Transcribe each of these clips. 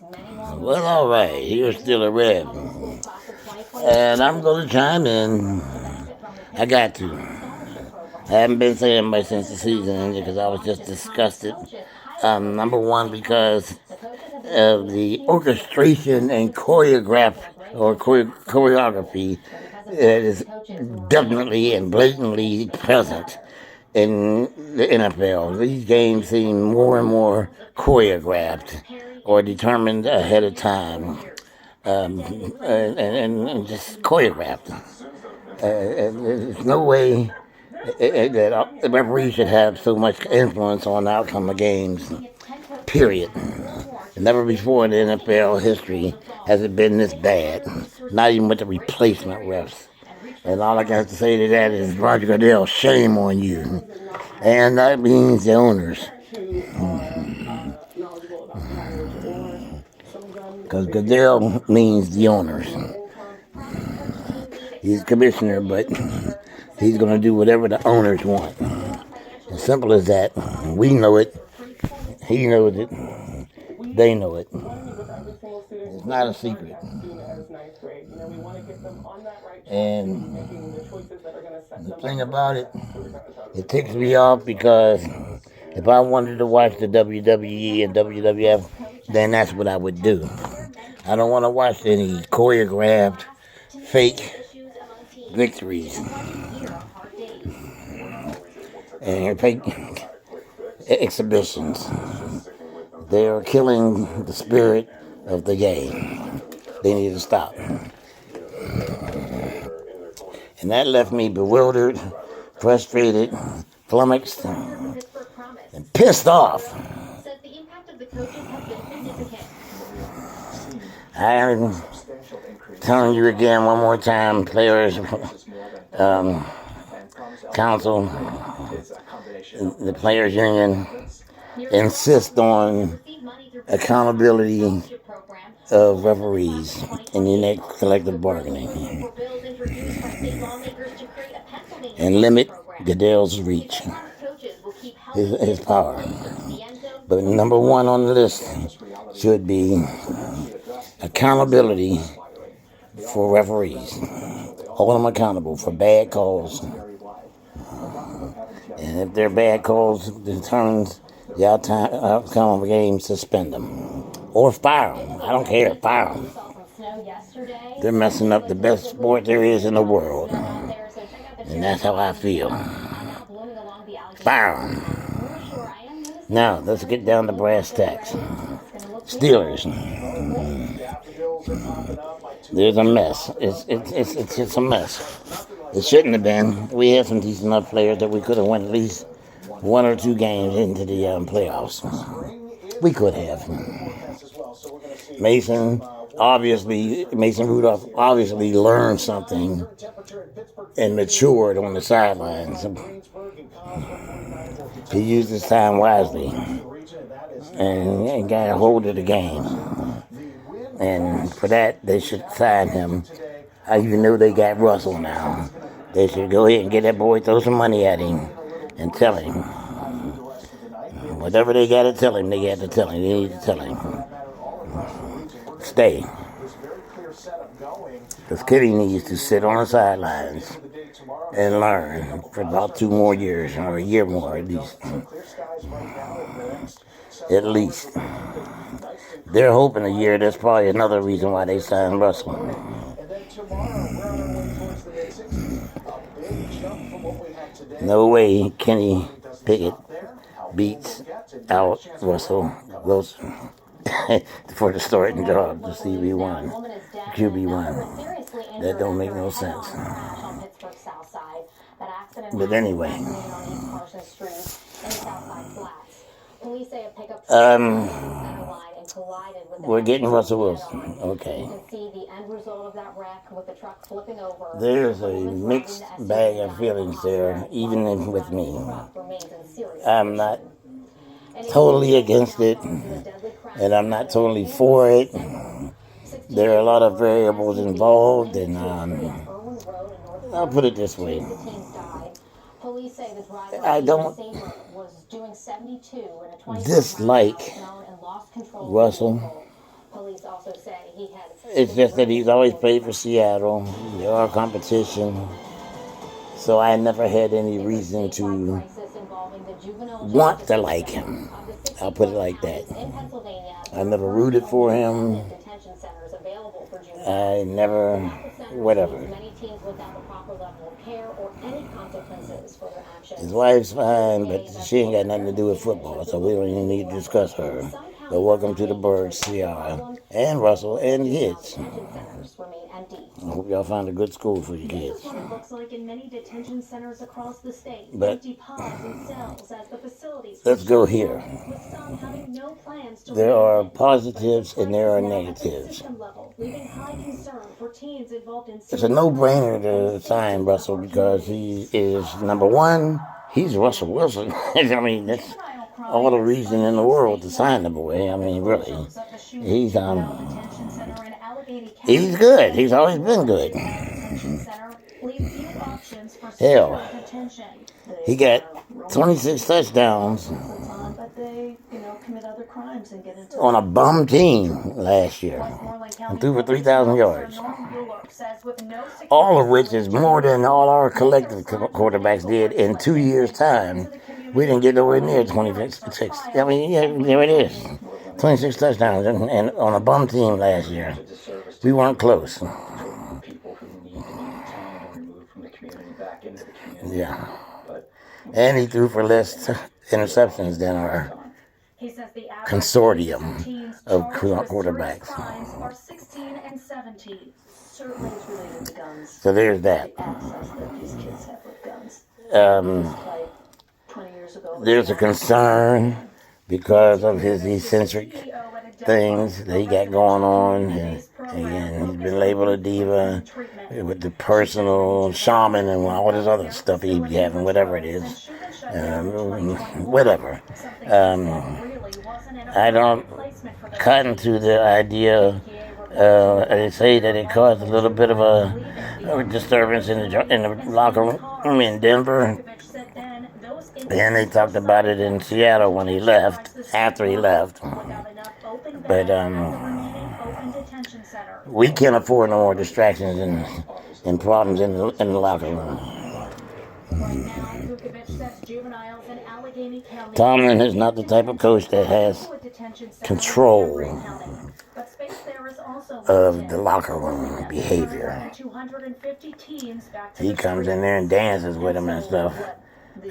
Well, all right, here's still a Rev. And I'm going to chime in. I got to. I haven't been saying much since the season ended because I was just disgusted. Number one, because of the orchestration and choreography that is definitely and blatantly present in the NFL. These games seem more and more choreographed or determined ahead of time, and just choreographed. There's no way that the referee should have so much influence on the outcome of games, period. Never before in the NFL history has it been this bad, not even with the replacement refs. And all I got to say to that is, Roger Goodell, shame on you. And that means the owners. Because Goodell means the owners. He's commissioner, but he's going to do whatever the owners want. As simple as that. We know it. He knows it. They know it. It's not a secret. And the thing about it, it ticks me off because if I wanted to watch the WWE and WWF, then that's what I would do. I don't want to watch any choreographed, fake victories and fake exhibitions. They are killing the spirit of the game. They need to stop. And that left me bewildered, frustrated, flummoxed, and pissed off. I'm telling you again one more time, players, council, the players union insist on accountability of referees in the collective bargaining and limit Goodell's reach, his power. But number one on the list should be accountability for referees. Hold them accountable for bad calls. And if their bad calls determines the outcome of a game, suspend them. Or fire them. I don't care. Fire them. They're messing up the best sport there is in the world. And that's how I feel. Fire them. Now, let's get down to brass tacks. Steelers. There's a mess. It's a mess. It shouldn't have been. We had some decent enough players that we could have won at least one or two games into the playoffs. We could have. Mason Rudolph obviously learned something and matured on the sidelines. He used his time wisely and got a hold of the game. And for that, they should sign him. I even know they got Russell now. They should go ahead and get that boy, throw some money at him, and tell him. Whatever they got to tell him, they got to tell him. They need to tell him. Stay. Because Kitty needs to sit on the sidelines and learn for about 2 more years, or a year more at least. At least. They're hoping a year. That's probably another reason why they signed Russell. No way Kenny Pickett beats out Russell Wilson for the starting job, the QB1. That don't make no sense. But anyway. We're getting Russell Wilson. Okay. There's a mixed bag of feelings there, even with me. I'm not totally against it, and I'm not totally for it. There are a lot of variables involved, and I'll put it this way. I don't dislike Russell. Police also say he had. It's just that he's always played for Seattle. They are competition. So I never had any reason to want to like him. I'll put it like that. I never rooted for him. I never, whatever. His wife's fine, but she ain't got nothing to do with football, so we don't even need to discuss her. But welcome to the Birds, Ciara, and Russell, and the kids. I hope y'all find a good school for your kids. It looks like in many detention centers across the state, But empty pods and cells as the facilities. let's go here. With some having no plans to There are reopen. positives and there are Now at the negatives. system level, leaving high concern for teens involved in It's a no-brainer to sign Russell because he is, number one, he's Russell Wilson. I mean, that's all the reason in the world to sign the boy. I mean, really. He's good. He's always been good. Hell, he got 26 touchdowns on a bum team last year and threw for 3,000 yards. All of which is more than all our collective quarterbacks did in 2 years' time. We didn't get nowhere near 26. I mean, yeah, there it is. 26 touchdowns and on a bum team last year. We weren't close. Yeah. And he threw for less interceptions than our consortium of quarterbacks. So there's that. There's a concern because of his eccentric things that he got going on. And he's been labeled a diva with the personal shaman and all this other stuff he be having, whatever it is. Whatever. I don't cotton to the idea. They say that it caused a little bit of a disturbance in the locker room in Denver. And they talked about it in Seattle when he left, after he left. But we can't afford no more distractions and problems in the locker room. Tomlin is not the type of coach that has control of the locker room behavior. He comes in there and dances with them and stuff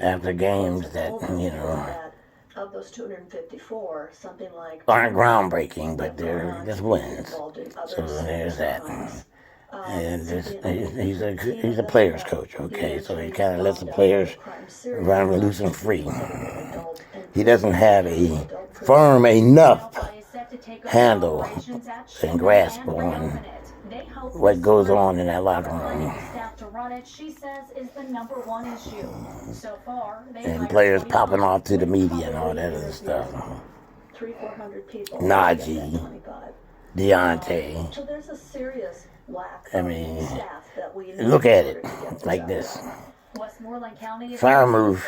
after games that, of those 254, something like aren't groundbreaking, but they're just wins. So there's that. And he's a player's coach, okay? So he kind of lets the players run loose and free. He doesn't have a firm enough handle and grasp on what goes on in that locker room. She says is the number one issue. So far, and players popping off to the media and all that other stuff. 300-400 people. Najee, Deontay. So there's a serious lack I mean, staff that we look at it like this. Freiermuth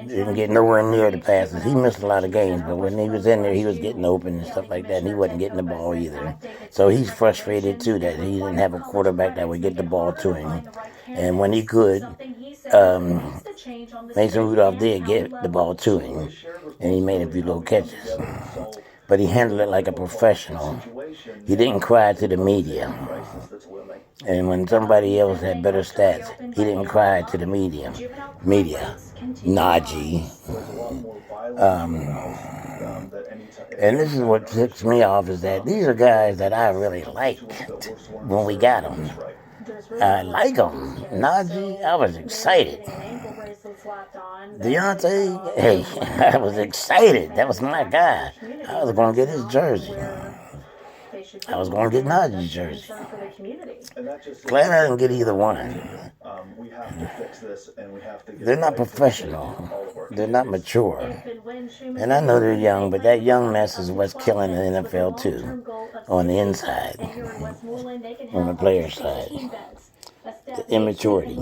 didn't get nowhere near the passes. He missed a lot of games, but when he was in there, he was getting open and stuff like that, and he wasn't getting the ball either. So he's frustrated, too, that he didn't have a quarterback that would get the ball to him. And when he could, Mason Rudolph did get the ball to him, and he made a few little catches. But he handled it like a professional. He didn't cry to the media. And when somebody else had better stats, he didn't cry to the media. Najee. And this is what ticks me off is that these are guys that I really liked when we got them. I like them. Najee, I was excited. Deontay, hey, I was excited. That was my guy. I was going to get his jersey. I was going to get Najee's jersey. Glad I didn't get either one. They're not professional. They're not mature. And I know they're young, but that youngness is what's killing the NFL too. On the inside. On the player side. The immaturity.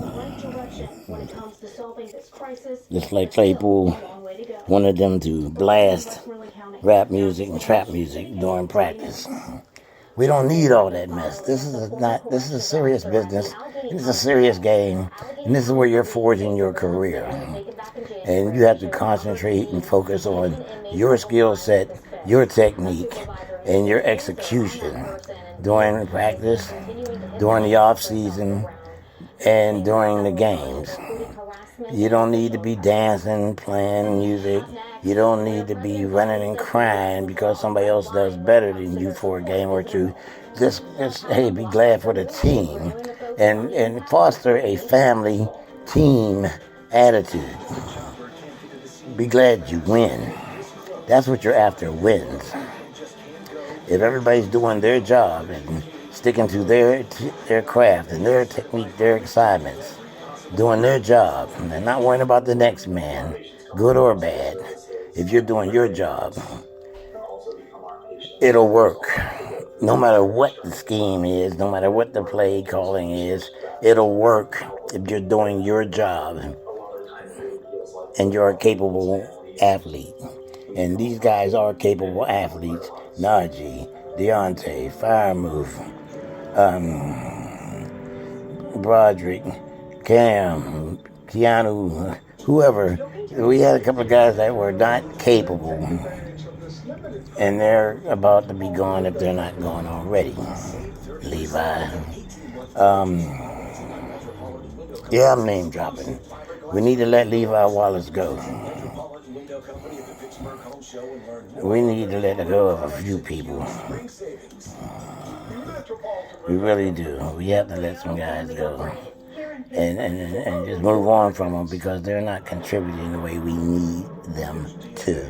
Just like Claypool wanted them to blast rap music and trap music during practice. We don't need all that mess. This is a serious business. It's a serious game, and this is where you're forging your career. And you have to concentrate and focus on your skill set, your technique, and your execution during practice, during the off season, and during the games. You don't need to be dancing, playing music. You don't need to be running and crying because somebody else does better than you for a game or two. Just hey, be glad for the team and foster a family team attitude. Be glad you win. That's what you're after, wins. If everybody's doing their job and sticking to their craft and their technique, their assignments, doing their job, and not worrying about the next man, good or bad. If you're doing your job, it'll work. No matter what the scheme is, no matter what the play calling is, it'll work if you're doing your job and you're a capable athlete. And these guys are capable athletes. Najee, Deontay, Firemove, Broderick, Cam, Keanu, whoever. We had a couple of guys that were not capable, and they're about to be gone if they're not gone already. Levi. Yeah, I'm name dropping. We need to let Levi Wallace go. We need to let go of a few people. We really do. We have to let some guys go. And just move on from them because they're not contributing the way we need them to.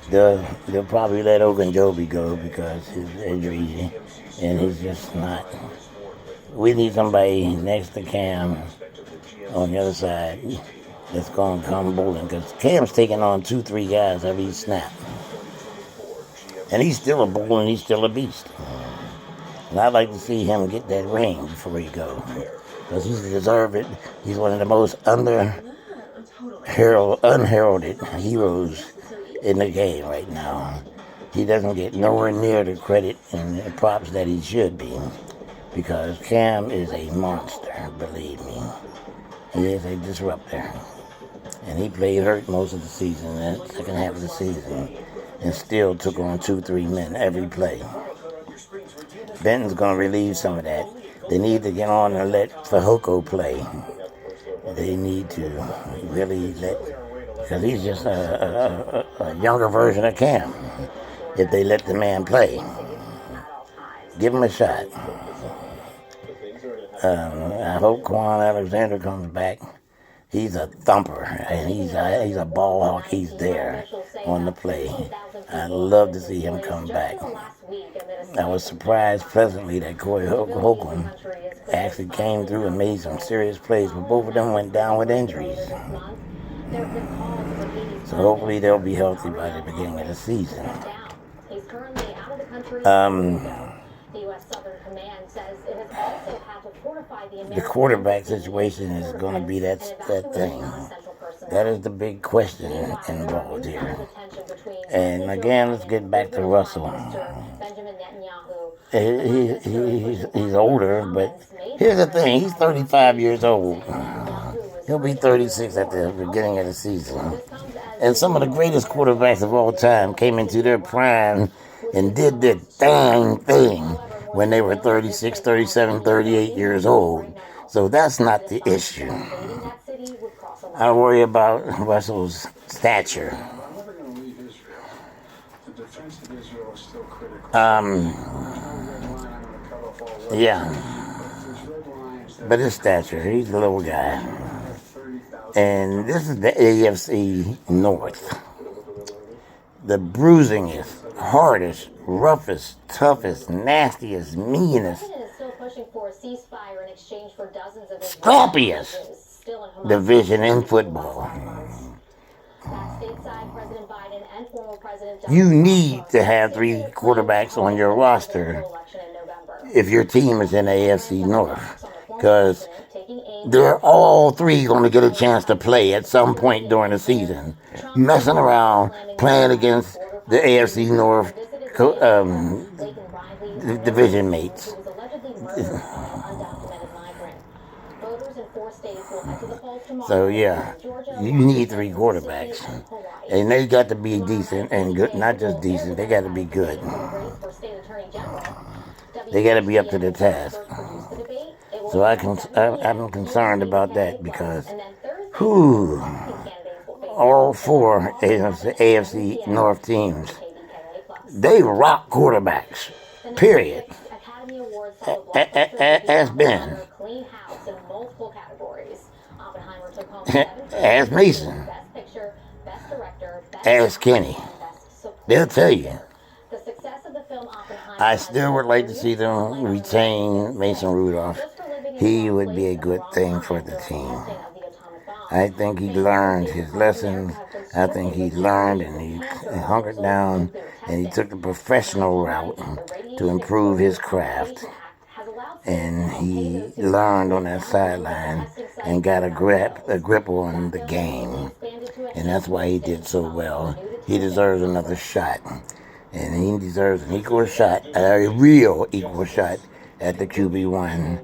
They'll probably let Ogunjobi go because his injury, and he's just not. We need somebody next to Cam on the other side that's going to come bowling because Cam's taking on 2-3 guys every snap. And he's still a bull and he's still a beast. And I'd like to see him get that ring before he goes. Because he's deserved it. He's one of the most unheralded heroes in the game right now. He doesn't get nowhere near the credit and the props that he should be. Because Cam is a monster, believe me. He is a disruptor. And he played hurt most of the season, the second half of the season. And still took on 2-3 men every play. Benton's going to relieve some of that. They need to get on and let Fehoko play. They need to really let, because he's just a younger version of Cam. If they let the man play, give him a shot. I hope Quan Alexander comes back. He's a thumper, and he's a ball hawk. He's there on the play. I'd love to see him come back. I was surprised pleasantly that Corey Holcomb actually came through and made some serious plays, but both of them went down with injuries. So hopefully they'll be healthy by the beginning of the season. The quarterback situation is going to be that thing. That is the big question involved here. And again, let's get back to Russell. He's older, but here's the thing. He's 35 years old. He'll be 36 at the beginning of the season. And some of the greatest quarterbacks of all time came into their prime and did their dang thing when they were 36, 37, 38 years old. So that's not the issue. I worry about Russell's stature. Yeah. But his stature, he's a little guy. And this is the AFC North. The bruisingest, hardest, roughest, toughest, nastiest, meanest, scrappiest division in football. You need to have 3 quarterbacks on your roster if your team is in the AFC North. Because they're all three going to get a chance to play at some point during the season. Messing around, playing against the AFC North division mates. So yeah, you need three quarterbacks, and they got to be decent and good. Not just decent, they got to be good. They got to be up to the task. So I'm concerned about that because, all four AFC North teams, they rock quarterbacks. Period. As Ben. Ask Mason. Ask Kenny. They'll tell you. I still would like to see them retain Mason Rudolph. He would be a good thing for the team. I think he learned his lessons. I think he learned and he hunkered down and he took the professional route to improve his craft. And he learned on that sideline and got a grip on the game. And that's why he did so well. He deserves another shot. And he deserves an equal shot, a real equal shot at the QB1,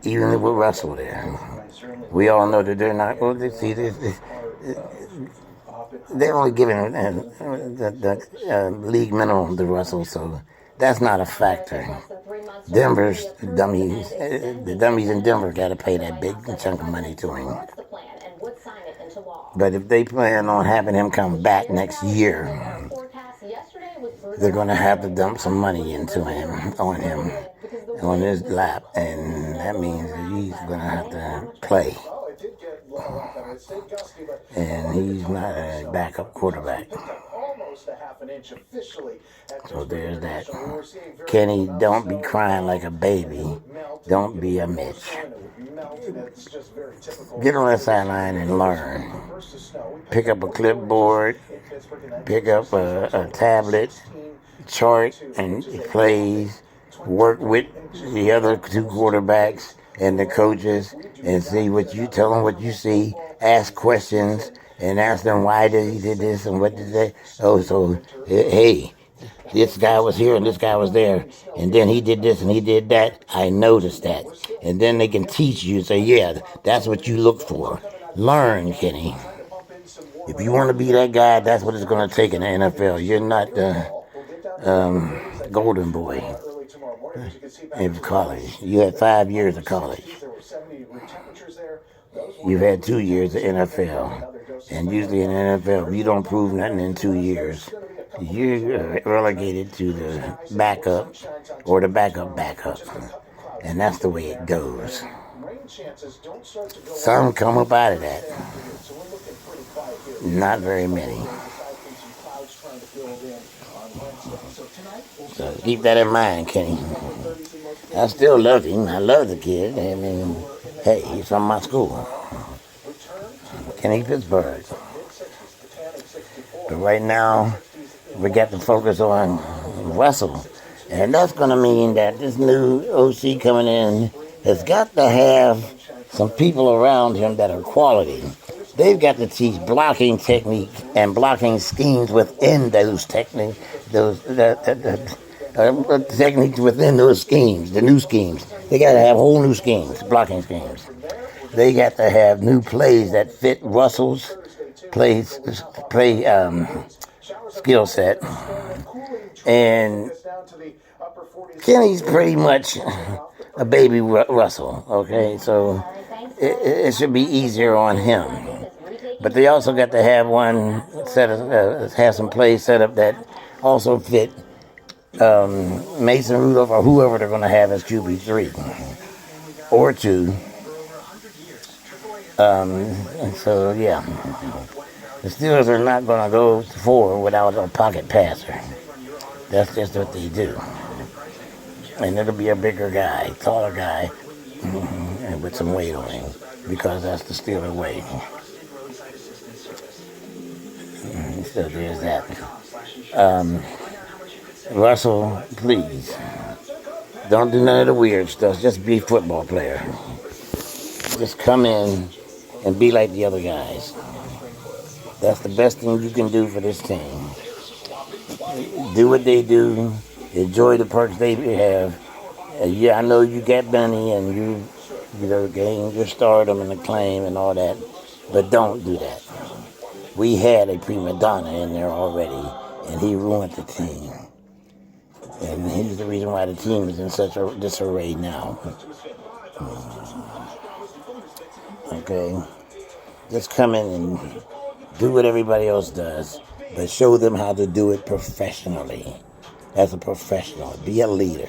even with Russell there. We all know that they're not, well, they're only giving the league minimum to Russell, so that's not a factor. Denver's dummies, the dummies in Denver got to pay that big chunk of money to him. But if they plan on having him come back next year, they're going to have to dump some money into him, on his lap, and that means that he's going to have to play. And he's not a backup quarterback. So there's that. Kenny, don't be crying like a baby. Don't be a Mitch. Get on that sideline and learn. Pick up a clipboard, pick up a tablet, chart and plays, work with the other two quarterbacks and the coaches and see what you tell them what you see, ask questions and ask them why he did this and what did they, hey, this guy was here and this guy was there and then he did this and he did that, I noticed that. And then they can teach you, say, yeah, that's what you look for. Learn, Kenny. If you want to be that guy, that's what it's going to take in the NFL. You're not the golden boy in college. You had 5 years of college. You've had 2 years of NFL. And usually in the NFL, if you don't prove nothing in 2 years, you're relegated to the backup or the backup. And that's the way it goes. Some come up out of that. Not very many. So keep that in mind, Kenny. I still love him. I love the kid. I mean, hey, he's from my school. Kenny Pittsburgh. But right now, we got to focus on Russell. And that's going to mean that this new OC coming in has got to have some people around him that are quality. They've got to teach blocking technique and blocking schemes within those techniques, techniques within those schemes, the new schemes. They got to have whole new schemes, blocking schemes. They got to have new plays that fit Russell's play skill set. And Kenny's pretty much a baby Russell, okay? So it should be easier on him. But they also got to have have some plays set up that also fit Mason Rudolph or whoever they're going to have as QB3 or 2. So, yeah. The Steelers are not going to go forward without a pocket passer. That's just what they do. And it'll be a bigger guy, taller guy, and with some weight on him, because that's the Steeler way. So there's that. Russell, please, don't do none of the weird stuff. Just be a football player. Just come in and be like the other guys. That's the best thing you can do for this team. Do what they do. Enjoy the perks they have. Yeah, I know you got Benny and you know, gained your stardom and acclaim and all that, but don't do that. We had a prima donna in there already, and he ruined the team. And he's the reason why the team is in such a disarray now. Okay? Just come in and do what everybody else does, but show them how to do it professionally. As a professional. Be a leader.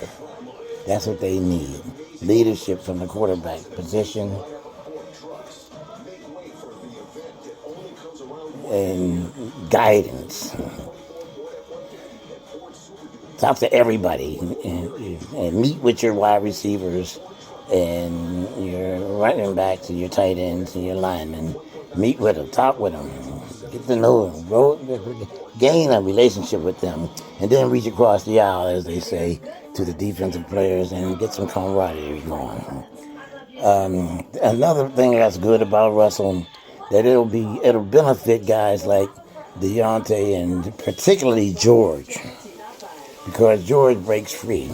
That's what they need. Leadership from the quarterback position. And guidance. Talk to everybody and meet with your wide receivers and your running backs and your tight ends and your linemen. Meet with them, talk with them, get to know them, gain a relationship with them, and then reach across the aisle, as they say, to the defensive players and get some camaraderie going. Another thing that's good about Russell, that it'll benefit guys like Deontay and particularly George, because George breaks free.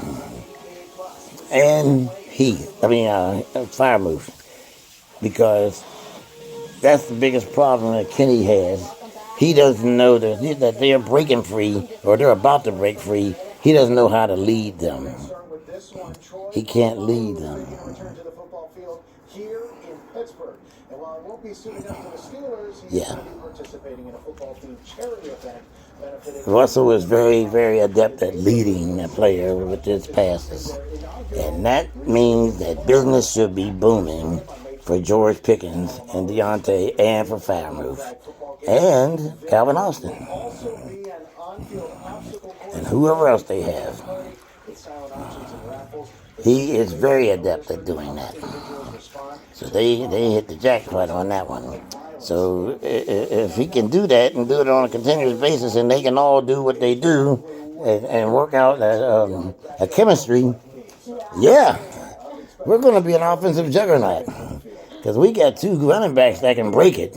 And Freiermuth, because that's the biggest problem that Kenny has. He doesn't know that they're breaking free, or they're about to break free. He doesn't know how to lead them. He can't lead them. Yeah. Russell is very, very adept at leading a player with his passes. And that means that business should be booming for George Pickens and Deontay and for Freiermuth and Calvin Austin and whoever else they have. He is very adept at doing that. So they hit the jackpot on that one. So if he can do that and do it on a continuous basis, and they can all do what they do and work out a chemistry, yeah, we're going to be an offensive juggernaut. Because we got two running backs that can break it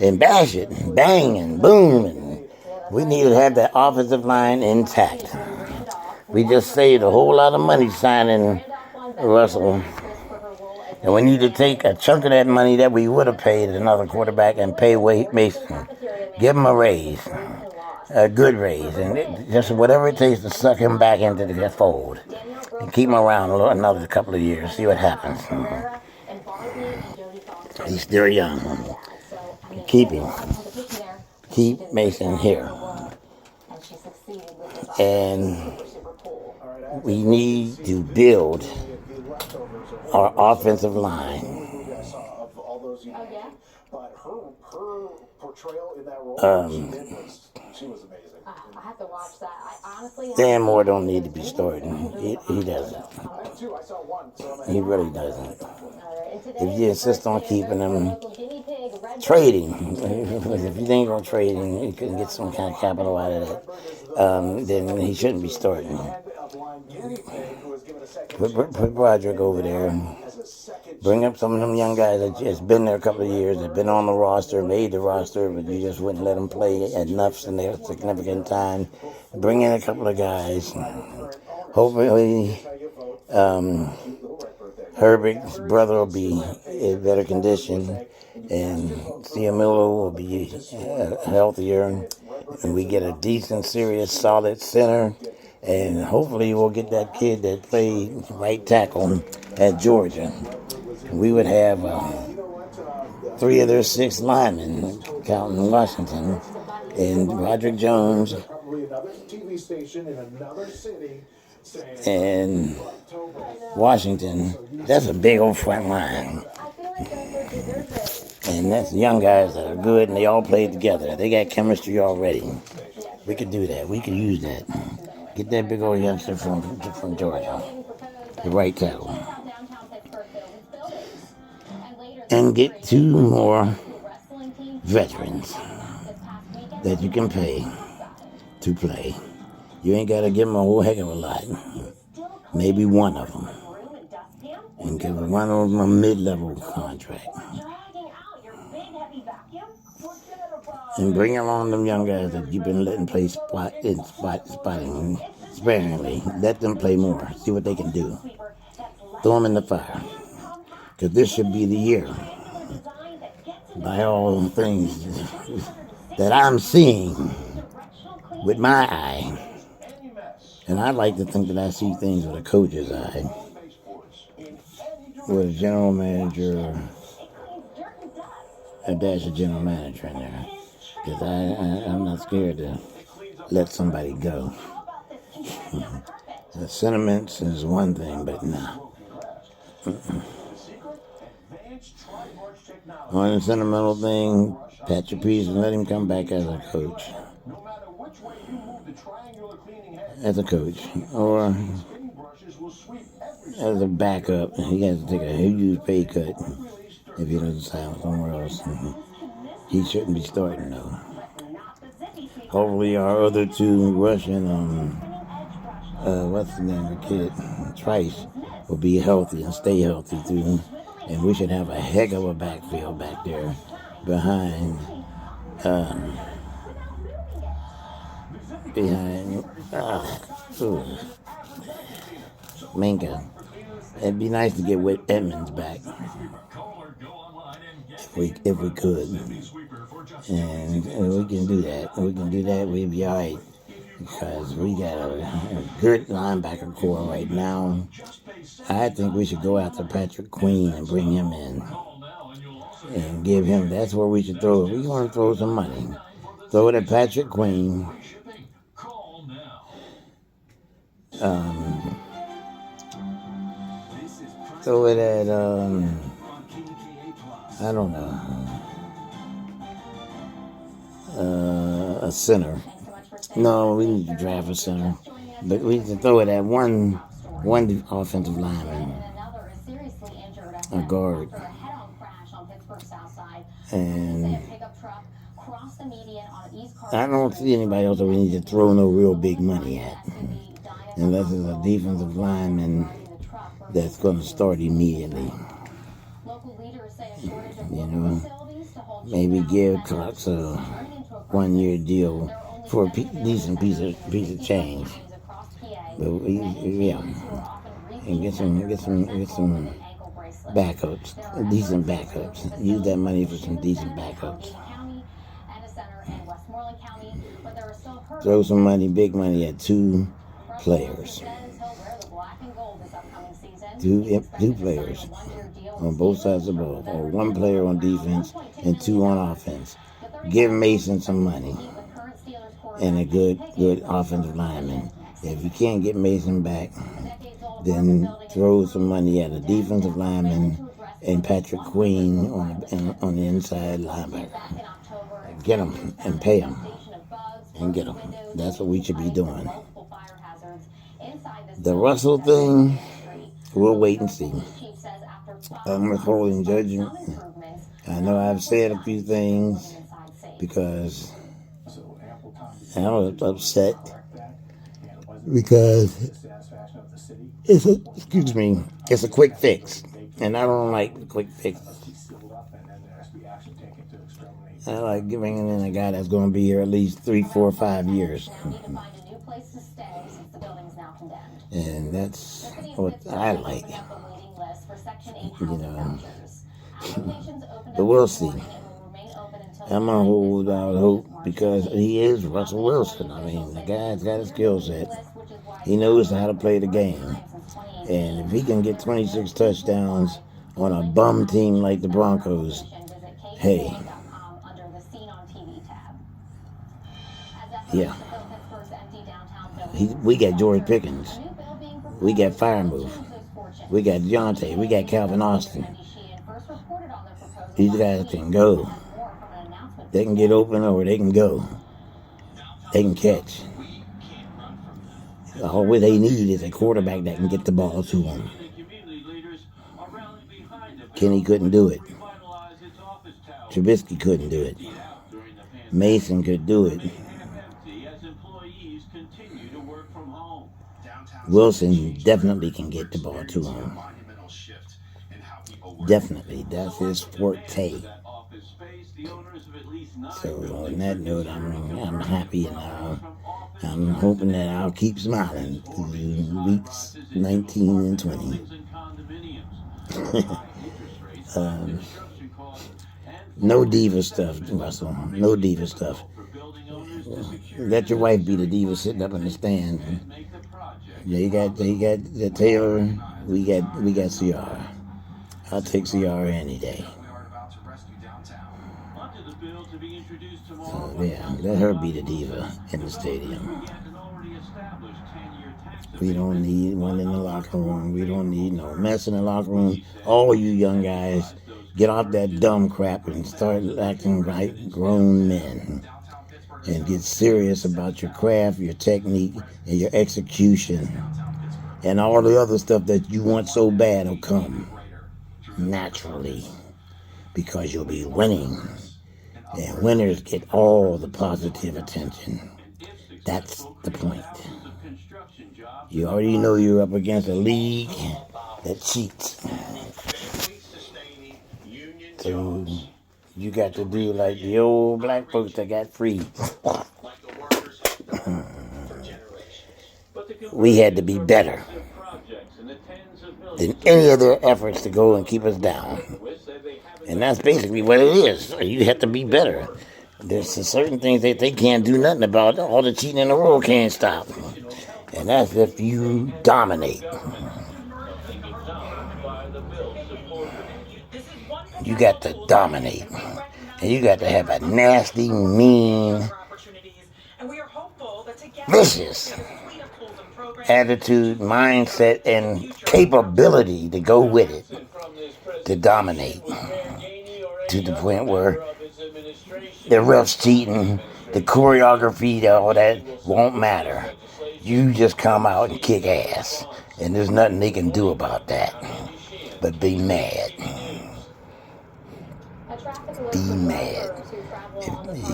and bash it and bang and boom. And we need to have that offensive line intact. We just saved a whole lot of money signing Russell. And we need to take a chunk of that money that we would have paid another quarterback and pay Mason. Give him a raise, a good raise, and just whatever it takes to suck him back into the fold. And keep him around another couple of years, see what happens. He's still young. Keep him. Keep Mason here. And we need to build our offensive line. I have to watch that. I honestly. Dan Moore don't need to be starting. He doesn't. He really doesn't. If you insist on keeping him, trading. If you think on trading, you can get some kind of capital out of that. Then he shouldn't be starting. Put Broderick over there. Bring up some of them young guys that just been there a couple of years, that been on the roster, made the roster, but you just wouldn't let them play enough in their significant time. Bring in a couple of guys. Hopefully, Herbert's brother will be in better condition, and Ciamillo will be healthier, and we get a decent, serious, solid center. And hopefully we'll get that kid that played right tackle at Georgia. We would have 3 of their 6 linemen, counting Washington, and Roderick Jones, and Washington. That's a big old front line. And that's young guys that are good, and they all played together. They got chemistry already. We could do that. We could use that. Get that big old youngster from Georgia, the right tackle. And get 2 more veterans that you can pay to play. You ain't got to give them a whole heck of a lot. Maybe one of them. and give one of them a mid-level contract. And bring along them young guys that you've been letting play spotting sparingly. Let them play more. See what they can do. Throw them in the fire. Because this should be the year. By all the things that I'm seeing with my eye. And I like to think that I see things with a coach's eye. With a general manager, a dash of general manager in there. Because I'm not scared to let somebody go. The sentiments is one thing, but no. On the sentimental thing, pat your piece and let him come back as a coach. As a coach. Or as a backup. He has to take a huge pay cut if he doesn't sign somewhere else. He shouldn't be starting though. Hopefully our other two Russian, what's the name of the kid? Trice will be healthy and stay healthy too. And we should have a heck of a backfield back there behind Minka. It'd be nice to get Edmonds back if we could. And we can do that. We'll be all right. Because we got a good linebacker core right now. I think we should go after Patrick Queen and bring him in. And give him, that's where we should throw it. We want to throw some money. Throw it at Patrick Queen. Throw it at, I don't know, a center. No, we need to draft a center. But we need to throw it at one offensive lineman. A guard. And I don't see anybody else that we need to throw no real big money at. Unless it's a defensive lineman that's going to start immediately. You know, maybe give Cox a 1-year deal for a decent piece of change. But and get some backups, decent backups. Use that money for some decent backups. Throw some money, big money at two players. Two players on both sides of the ball, or one player on defense and two on offense. Give Mason some money and a good offensive lineman. If you can't get Mason back, then throw some money at a defensive lineman and Patrick Queen on the inside linebacker. Get them and pay them and get them. That's what we should be doing. The Russell thing, we'll wait and see. I'm withholding judgment. I know I've said a few things because I was upset because it's a quick fix, and I don't like quick fixes. I like bringing in a guy that's going to be here at least 3, 4, 5 years. And that's what I like. You know. But we'll see. I'm going to hold out hope because he is Russell Wilson. I mean, the guy's got a skill set. He knows how to play the game. And if he can get 26 touchdowns on a bum team like the Broncos, hey. Yeah. We got George Pickens. We got Firemouth. We got Deontay. We got Calvin Austin. These guys can go. They can get open or they can go. They can catch. All they need is a quarterback that can get the ball to them. Kenny couldn't do it. Trubisky couldn't do it. Mason could do it. Wilson definitely can get the ball to him. Definitely, that's his forte. So on that note, I'm happy and I'm hoping that I'll keep smiling through weeks 19 and 20. No diva stuff, Russell. No diva stuff. Let your wife be the diva sitting up in the stand. They got the Taylor. We got Ciara. I'll take Ciara any day. So yeah, let her be the diva in the stadium. We don't need one in the locker room. We don't need no mess in the locker room. All you young guys, get off that dumb crap and start acting like grown men. And get serious about your craft, your technique, and your execution. And all the other stuff that you want so bad will come naturally because you'll be winning. And winners get all the positive attention. That's the point. You already know you're up against a league that cheats. So you got to do like the old black folks that got free. We had to be better than any of their efforts to go and keep us down. And that's basically what it is. You have to be better. There's certain things that they can't do nothing about. All the cheating in the world can't stop. And that's if you dominate. You got to dominate. And you got to have a nasty, mean, vicious attitude, mindset, and capability to go with it, to dominate. To the point where the refs cheating, the choreography, all that won't matter. You just come out and kick ass. And there's nothing they can do about that. But be mad. Be mad.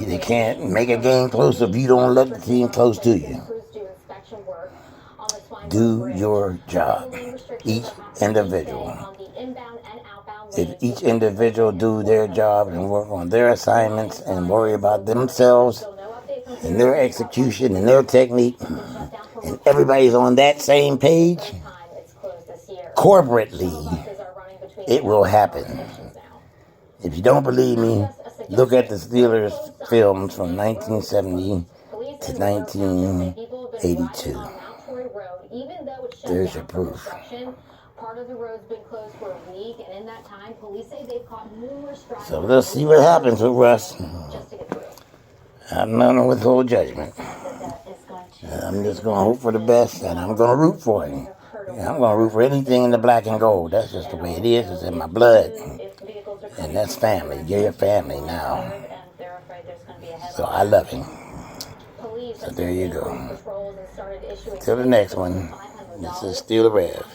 They can't make a game close if you don't let the team close to you. Do your job. Each individual. If each individual do their job and work on their assignments and worry about themselves and their execution and their technique, and everybody's on that same page, corporately, it will happen. If you don't believe me, look at the Steelers films from 1970 to 1982. There's your proof. Part of the road's been closed for a week, and in that time, police say they've caught numerous drivers. So let's see what happens with Russ. I'm not going to withhold judgment. I'm just going to hope for the best, and I'm going to root for him. I'm going to root for anything in the black and gold. That's just the way it is. It's in my blood. And that's family. You're your family now. So I love him. So there you go. Till the next one. This is Steeler Rev.